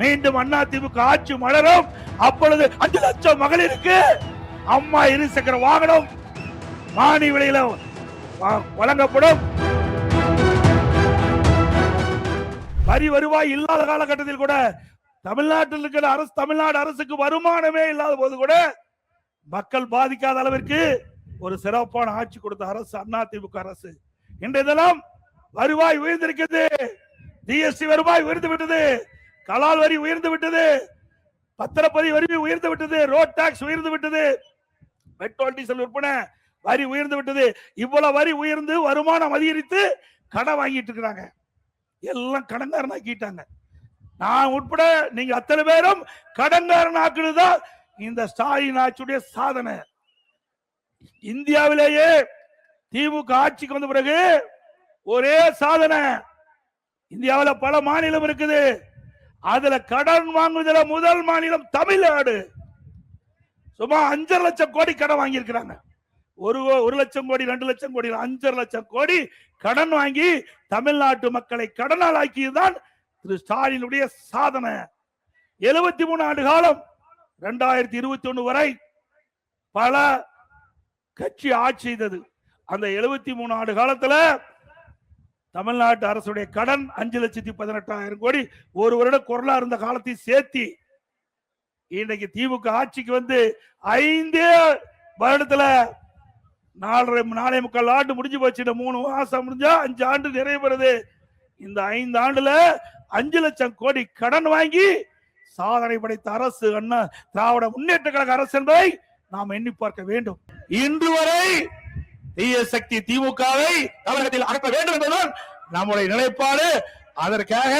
மீண்டும் அதிமுக ஆட்சி மலரும். அப்பொழுது 5 லட்சம் மகளிருக்கு அம்மா இருசக்கர வாகனம் மானிய விலையில வழங்கப்படும். வரி வருவாய் இல்லாத காலகட்டத்தில் கூட தமிழ்நாட்டில் இருக்கிற அரசு, தமிழ்நாடு அரசுக்கு வருமானமே இல்லாத போது கூட மக்கள் பாதிக்காத அளவிற்கு ஒரு சிறப்பான ஆட்சி கொடுத்த அரசு அதிமுக அரசு. இன்றைய தினம் வருவாய் உயர்ந்திருக்கிறது. ஜிஎஸ்டி வருவாய் உயர்ந்து விட்டது, கலால் வரி உயர்ந்து விட்டது, பத்திரப்பதிவு வரி உயர்ந்து விட்டது, ரோட் டாக்ஸ் உயர்ந்து விட்டது, பெட்ரோல் டீசல் விற்பனை வரி உயர்ந்து விட்டது. இவ்வளவு வரி உயர்ந்து வருமானம் அதிகரித்து கடன் வாங்கிட்டு இருக்கிறாங்க. எல்லாம் கடன்காரன் ஆக்கிட்டாங்க. நான் உட்பட நீங்க அத்தனை பேரும் கடன்காரன் ஆக்குனதுதான் இந்த ஸ்டாலின் ஆட்சியுடைய சாதனை. இந்தியாவிலேயே திமுக ஆட்சிக்கு வந்த பிறகு ஒரே சாதனை. இந்தியாவில் பல மாநிலம் இருக்குது, அதுல கடன் வாங்குவதில் முதல் மாநிலம் தமிழ்நாடு. சும்மா 5 லட்சம் கோடி கடன் வாங்கி இருக்கிறாங்க. 1 லட்சம் கோடி 2 லட்சம் கோடி 5 லட்சம் கோடி கடன் வாங்கி தமிழ்நாட்டு மக்களை கடனால் ஆக்கியதுதான் திரு ஸ்டாலினுடைய சாதனை. 73 ஆண்டு காலம் 2021 வரை பல கட்சி ஆட்சி செய்தது. அந்த 73 ஆண்டு காலத்துல தமிழ்நாட்டு அரசுடைய கடன் 5,18,000 கோடி. ஒரு வருடம் கொரோனா இருந்த காலத்தை சேர்த்தி இன்னைக்கு திமுக ஆட்சிக்கு வந்து 5 வருடத்துல 4.25 ஆண்டு முடிஞ்சு போச்சு. 3 மாசம் முடிஞ்சா 5 ஆண்டு நிறைவு பெறுது. இந்த 5 ஆண்டுல 5 லட்சம் கோடி கடன் வாங்கி சாதனை படைத்த அரசு அண்ணா திராவிட முன்னேற்ற கழக அரசு என்பதை நாம் எண்ணி பார்க்க வேண்டும். இன்று வரை தீய சக்தி திமுகவை தமிழகத்தில் அகற்ற வேண்டும் என்பதுதான் நம்முடைய நிலைப்பாடு. அதற்காக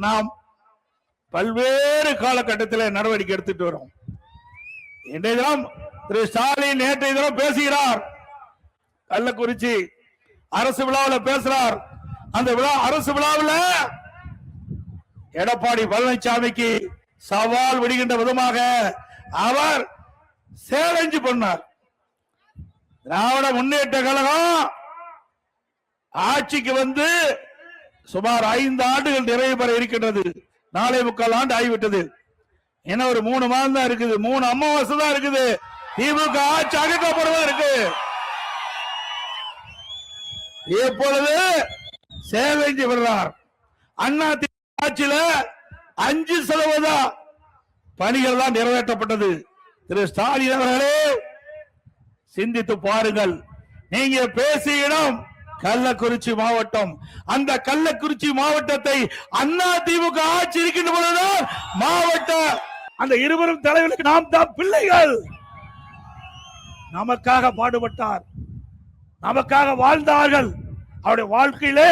நாம் பல்வேறு காலகட்டத்தில் நடவடிக்கை எடுத்துட்டு வரோம். இன்றைய தினம் திரு ஸ்டாலின் நேற்றைய தினம் பேசுகிறார், கள்ளக்குறிச்சி அரசு விழாவில் பேசுறார். அந்த அரசு விழாவில் எடப்பாடி பழனிசாமிக்கு சவால் விடுகின்ற விதமாக அவர் சேலஞ்ச் பண்ணார். திராவிட முன்னேற்ற கழகம் ஆட்சிக்கு வந்து சுமார் 5 ஆண்டுகள் நிறைவு பெற இருக்கின்றது. 4.25 ஆண்டு ஆகிவிட்டது. ஏன்னா ஒரு 3 மாதம் தான் இருக்குது, 3 அமாவாசை தான் இருக்குது. திமுக ஆட்சி அகற்றப்படுவதா இருக்கு. இப்பொழுது சேலஞ்ச் விடுறார். அண்ணா ஆட்சியில 5% பணிகள் தான் நிறைவேற்றப்பட்டது. திரு ஸ்டாலின் அவர்களே சிந்தித்து பாருங்கள். நீங்க பேசிய இடம் கள்ளக்குறிச்சி மாவட்டம். அந்த கள்ளக்குறிச்சி மாவட்டத்தை அண்ணா திமுக ஆட்சி இருக்கின்ற பொழுதுதான் மாவட்ட அந்த இருவரும் தலைவர்களுக்கு நாம் தான் பிள்ளைகள். நமக்காக பாடுபட்டார், நமக்காக வாழ்ந்தார்கள். அவருடைய வாழ்க்கையிலே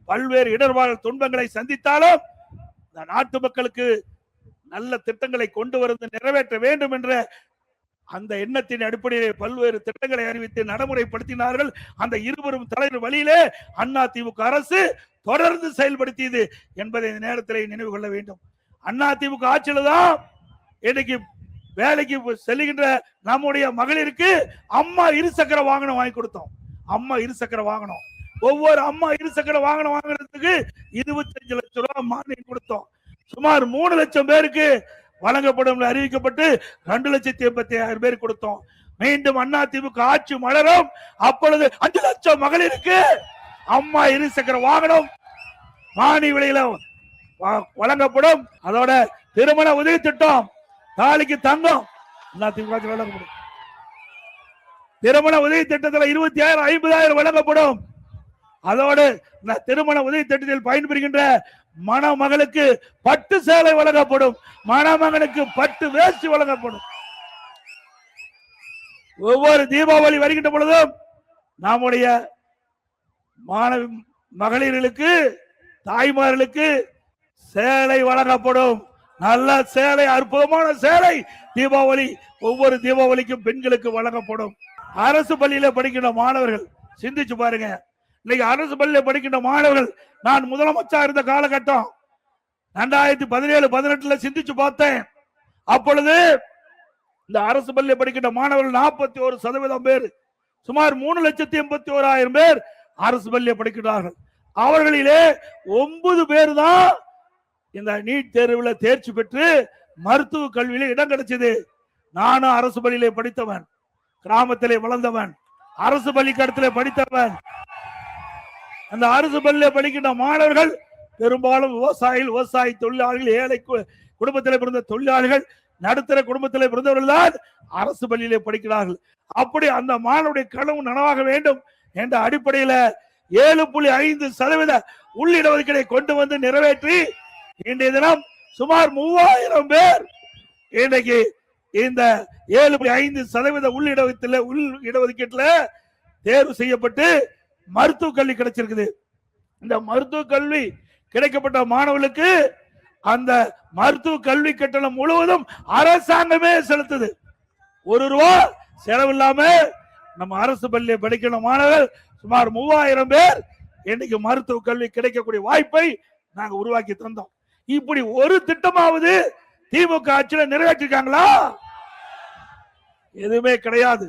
பல்வேறு இடர்பாடு துன்பங்களை சந்தித்தாலும் இந்த நாட்டு மக்களுக்கு நல்ல திட்டங்களை கொண்டு வந்து நிறைவேற்ற வேண்டும் என்ற அந்த எண்ணத்தின் அடிப்படையில் பல்வேறு திட்டங்களை அறிவித்து நடைமுறைப்படுத்தினார்கள். அந்த இருவரும் தலைவர் வழியிலே அண்ணா திமுக அரசு தொடர்ந்து செயல்படுத்தியது என்பதை இந்த நேரத்தில் நினைவு கொள்ள வேண்டும். அண்ணா திமுக ஆட்சியில தான் இன்னைக்கு வேலைக்கு செல்லுகின்ற நம்முடைய மகளிருக்கு அம்மா இருசக்கர வாகனம் வாங்கி கொடுத்தோம். அம்மா இருசக்கர வாகனம், ஒவ்வொரு அம்மா இருசக்கர வாகனம் வாங்குறதுக்கு 25 லட்சம் ரூபாய் மானியம் கொடுத்தோம். சுமார் 3 லட்சம் பேருக்கு வழங்கப்படும் அறிவிக்கப்பட்டு 2,80,000 பேர் கொடுத்தோம். மீண்டும் அண்ணா திமுக ஆட்சி மலரும். அப்பொழுது 5 லட்சம் மகளிருக்கு அம்மா இருசக்கர வாகனம் மானிய விலையில வழங்கப்படும். அதோட திருமண உதவி திட்டம், தாலிக்கு தங்கம் அண்ணா திமுக வழங்கப்படும். திருமண உதவி திட்டத்தில் 20,000 50,000 வழங்கப்படும். அதோடு திருமண உதவி திட்டத்தில் பயன்பெறுகின்ற மணமகளுக்கு பட்டு சேலை வழங்கப்படும், மணமகனுக்கு பட்டு வேஷ்டி வழங்கப்படும். ஒவ்வொரு தீபாவளி வருகின்ற பொழுதும் நம்முடைய மாணவி மகளிர்களுக்கு தாய்மார்களுக்கு சேலை வழங்கப்படும். நல்ல சேலை, அற்புதமான சேலை தீபாவளி ஒவ்வொரு தீபாவளிக்கும் பெண்களுக்கு வழங்கப்படும். அரசு பள்ளியில படிக்கின்ற மாணவர்கள் சிந்திச்சு பாருங்க. இன்னைக்கு அரசு பள்ளியில படிக்கின்ற மாணவர்கள், நான் முதலமைச்சா இருந்த காலகட்டம் 2017-18 சிந்திச்சு பார்த்தேன். அப்பொழுது இந்த அரசு பள்ளியில படிக்கின்ற மாணவர்கள் 41% பேர், சுமார் 3,81,000 பேர் அரசு பள்ளியில படிக்கிறார்கள். அவர்களிலே 9 பேர் தான் இந்த நீட் தேர்வில் தேர்ச்சி பெற்று மருத்துவ கல்வியில இடம் கிடைச்சது. நானும் அரசு பள்ளியிலே படித்தவன், கிராமத்திலே வளர்ந்தவன், அரசு பள்ளிக்கூடத்திலே படித்தவன். அந்த அரசு பள்ளியிலே படிக்கின்ற மாணவர்கள் பெரும்பாலும் விவசாய தொழிலாளிகள், ஏழை குடும்பத்திலே பிறந்த தொழிலாளிகள், நடுத்தர குடும்பத்திலே பிறந்தவர்கள் தான் அரசு பள்ளியிலே படிக்கிறார்கள். அப்படி அந்த மாணவருடைய கனவு நனவாக வேண்டும் என்ற அடிப்படையில் 7.5% உள்ளிடஒதுக்கீடை கொண்டு வந்து நிறைவேற்றி இன்றைய தினம் சுமார் 3000 பேர் இன்றைக்கு இந்த 7.5% உள்ளிடஒதுக்கீட்டுல தேர்வு செய்யப்பட்டு மருத்துவ கல்வி கிடைச்சிருக்குது. இந்த மருத்துவ கல்வி கிடைக்கப்பட்ட மாணவர்களுக்கு அந்த மருத்துவ கல்வி கட்டணம் முழுவதும் அரசாங்கமே செலுத்துது. 1 ரூபா செலவில்லாம நம்ம அரசு பள்ளியை படிக்கிற மாணவர்கள் சுமார் 3000 பேர் இன்னைக்கு மருத்துவ கல்வி கிடைக்கக்கூடிய வாய்ப்பை நாங்க உருவாக்கி தந்தோம். இப்படி ஒரு திட்டமாவது திமுக ஆட்சியில் நிறைவேற்றிருக்காங்களா? எதுவுமே கிடையாது.